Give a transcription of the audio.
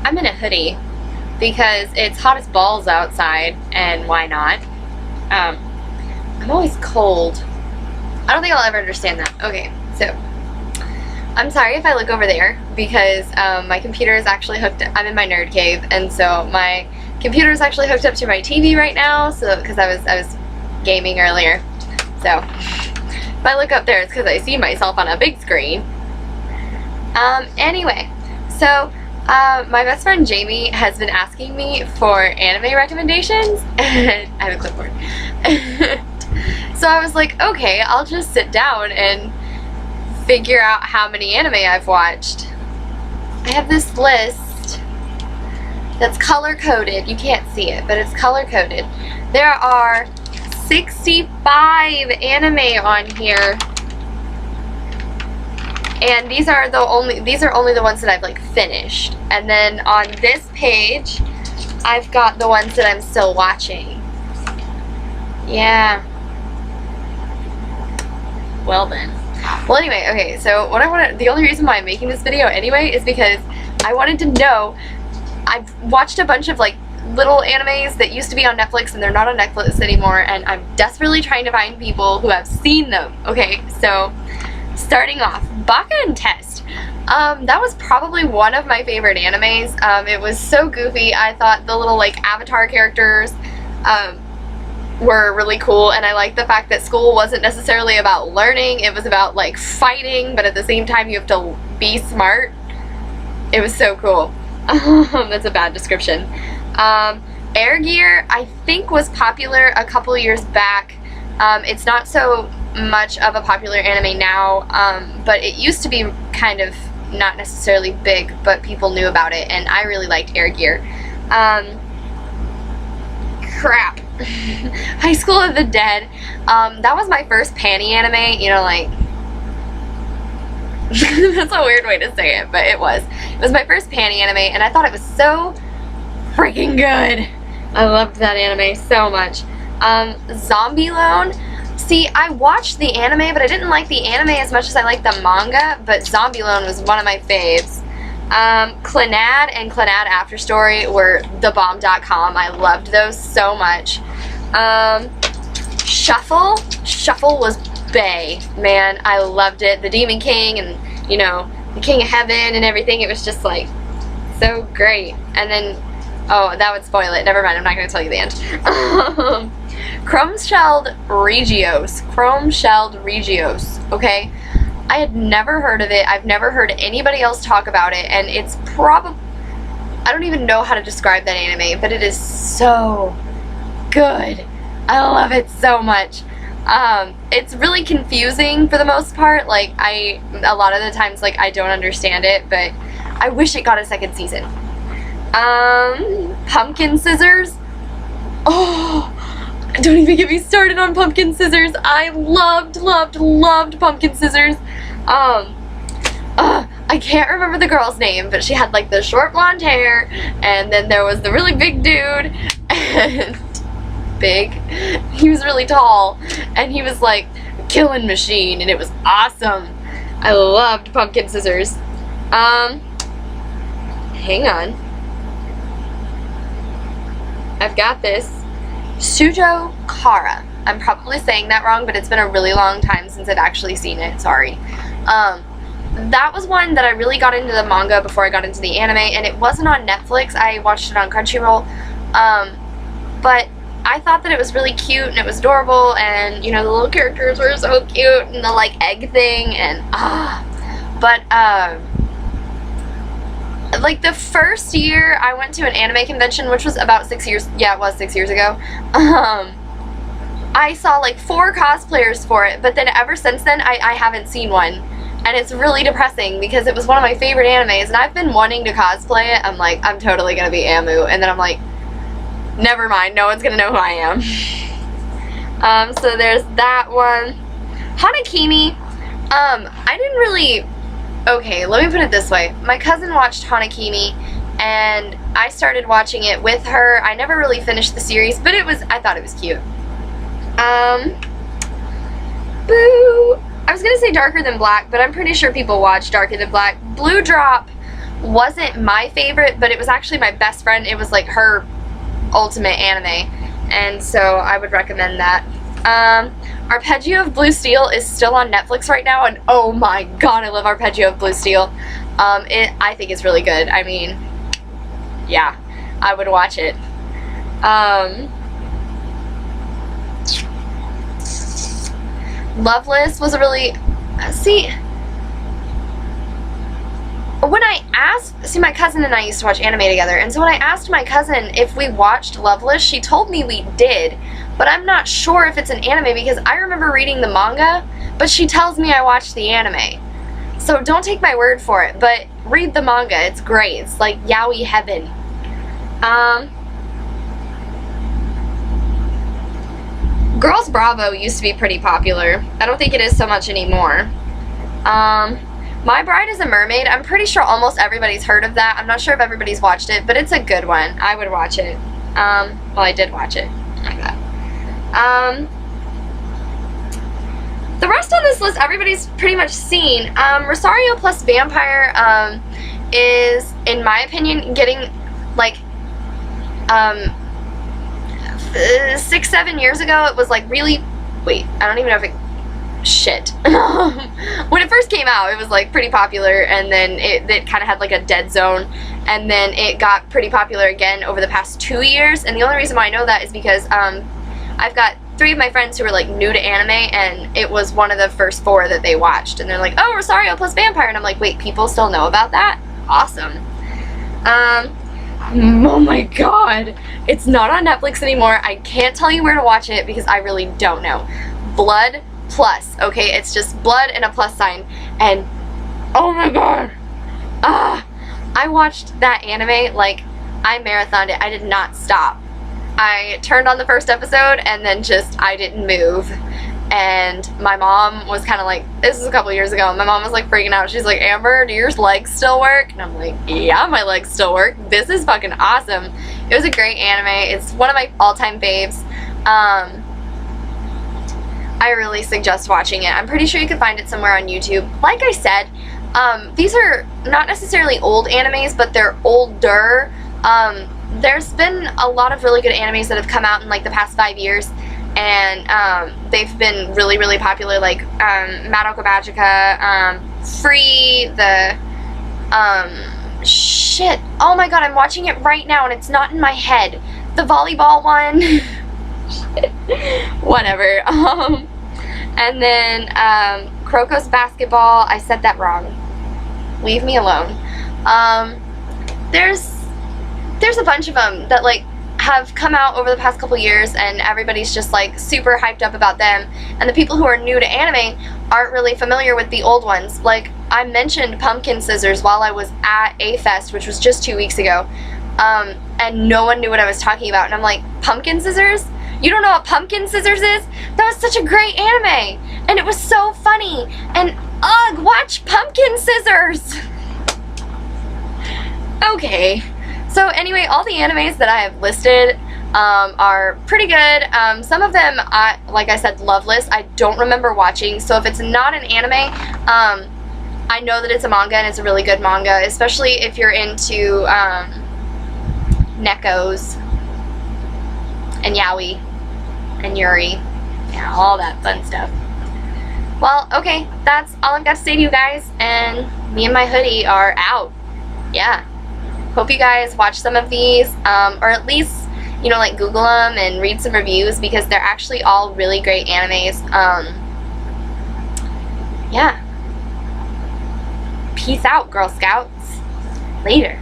I'm in a hoodie because it's hot as balls outside, and why not? I'm always cold. I don't think I'll ever understand that. Okay, so I'm sorry if I look over there because my computer is actually hooked. I'm in my nerd cave, and so my computer is actually hooked up to my TV right now. So because I was gaming earlier, so if I look up there, it's because I see myself on a big screen. Anyway, so my best friend Jamie has been asking me for anime recommendations, and I have a clipboard. So I was like, okay, I'll just sit down and figure out how many anime I've watched. I have this list that's color-coded. You can't see it, but it's color-coded. There are 65 anime on here. And these are only the ones that I've like finished. And then on this page, I've got the ones that I'm still watching. Yeah. Well then. Well anyway, okay, so the only reason why I'm making this video anyway is because I wanted to know, I've watched a bunch of like little animes that used to be on Netflix and they're not on Netflix anymore, and I'm desperately trying to find people who have seen them. Okay, so starting off, Baka and Test. That was probably one of my favorite animes. It was so goofy. I thought the little like avatar characters were really cool, and I liked the fact that school wasn't necessarily about learning, it was about like fighting, but at the same time you have to be smart. It was so cool. That's a bad description. Air Gear, I think, was popular a couple years back. It's not so much of a popular anime now, but it used to be kind of not necessarily big, but people knew about it, and I really liked Air Gear. Crap. High School of the Dead. That was my first panty anime, you know, like that's a weird way to say it, but it was. It was my first panty anime, and I thought it was so freaking good. I loved that anime so much. Zombie Loan. See, I watched the anime, but I didn't like the anime as much as I liked the manga, but Zombie Loan was one of my faves. Clannad and Clannad After Story were thebomb.com. I loved those so much. Shuffle. Shuffle was bae. Man, I loved it. The Demon King and, you know, the King of Heaven and everything. It was just, like, so great. And then, oh, that would spoil it. Never mind, I'm not going to tell you the end. Chrome-shelled Regios. Chrome-shelled Regios, okay? I had never heard of it. I've never heard anybody else talk about it, and it's probably, I don't even know how to describe that anime, but it is so good. I love it so much. It's really confusing for the most part. Like, a lot of the times, like, I don't understand it, but I wish it got a second season. Pumpkin Scissors. Oh, don't even get me started on Pumpkin Scissors. I loved Pumpkin Scissors. I can't remember the girl's name, but she had like the short blonde hair, and then there was the really big dude, and he was really tall, and he was like a killing machine, and it was awesome. I loved Pumpkin Scissors. Hang on. I've got this. Sujo Kara. I'm probably saying that wrong, but it's been a really long time since I've actually seen it. Sorry. That was one that I really got into the manga before I got into the anime, and it wasn't on Netflix. I watched it on Crunchyroll. But I thought that it was really cute and it was adorable, and, you know, the little characters were so cute, and the, like, egg thing, and, like, the first year I went to an anime convention, which was about 6 years, yeah, it was 6 years ago, I saw, like, 4 cosplayers for it, but then ever since then, I haven't seen one, and it's really depressing, because it was one of my favorite animes, and I've been wanting to cosplay it. I'm like, I'm totally gonna be Amu, and then I'm like, never mind, no one's gonna know who I am. So there's that one. Hanakimi, I didn't really, okay, let me put it this way. My cousin watched Hanakimi, and I started watching it with her. I never really finished the series, but I thought it was cute. Boo! I was gonna say Darker Than Black, but I'm pretty sure people watch Darker Than Black. Blue Drop wasn't my favorite, but it was actually my best friend. It was like her ultimate anime, and so I would recommend that. Arpeggio of Blue Steel is still on Netflix right now, and oh my god, I love Arpeggio of Blue Steel. I think it's really good. I mean, yeah, I would watch it. Loveless was a really, when I asked, my cousin and I used to watch anime together, and so when I asked my cousin if we watched Loveless, she told me we did, but I'm not sure if it's an anime because I remember reading the manga, but she tells me I watched the anime. So don't take my word for it, but read the manga. It's great. It's like yaoi heaven. Girls Bravo used to be pretty popular. I don't think it is so much anymore. My Bride is a Mermaid. I'm pretty sure almost everybody's heard of that. I'm not sure if everybody's watched it, but it's a good one. I would watch it. Well, I did watch it. Like that. The rest on this list, everybody's pretty much seen. Rosario plus Vampire is, in my opinion, getting, like, 6-7 years ago, it was, like, really, wait, I don't even know if it, shit. When it first came out, it was, like, pretty popular, and then it kind of had, like, a dead zone, and then it got pretty popular again over the past 2 years, and the only reason why I know that is because, I've got 3 of my friends who are like new to anime, and it was one of the first 4 that they watched, and they're like, oh, Rosario plus Vampire, and I'm like, wait, people still know about that? Awesome. Oh my god, it's not on Netflix anymore. I can't tell you where to watch it because I really don't know. Blood Plus, okay, it's just blood and a plus sign, and oh my god, I watched that anime, like, I marathoned it. I did not stop. I turned on the first episode and then just, I didn't move. And my mom was kind of like, this was a couple years ago, my mom was like freaking out. She's like, Amber, do your legs still work? And I'm like, yeah, my legs still work. This is fucking awesome. It was a great anime. It's one of my all-time faves. I really suggest watching it. I'm pretty sure you can find it somewhere on YouTube. Like I said, these are not necessarily old animes, but they're older. There's been a lot of really good animes that have come out in like the past 5 years, and they've been really, really popular, like Madoka Magica, Free, the shit, oh my god, I'm watching it right now and it's not in my head, the volleyball one. Whatever. And then Croco's Basketball, I said that wrong, leave me alone. There's a bunch of them that like have come out over the past couple years, and everybody's just like super hyped up about them, and the people who are new to anime aren't really familiar with the old ones. Like, I mentioned Pumpkin Scissors while I was at A-Fest, which was just 2 weeks ago, and no one knew what I was talking about, and I'm like, Pumpkin Scissors? You don't know what Pumpkin Scissors is? That was such a great anime, and it was so funny, and ugh, watch Pumpkin Scissors! Okay. So anyway, all the animes that I have listed are pretty good. Some of them, like I said, Loveless, I don't remember watching. So if it's not an anime, I know that it's a manga, and it's a really good manga, especially if you're into Nekos and Yaoi and Yuri. Yeah, all that fun stuff. Well, okay, that's all I've got to say to you guys, and me and my hoodie are out. Yeah. Hope you guys watch some of these, or at least, you know, like Google them and read some reviews, because they're actually all really great animes. Yeah. Peace out, Girl Scouts. Later.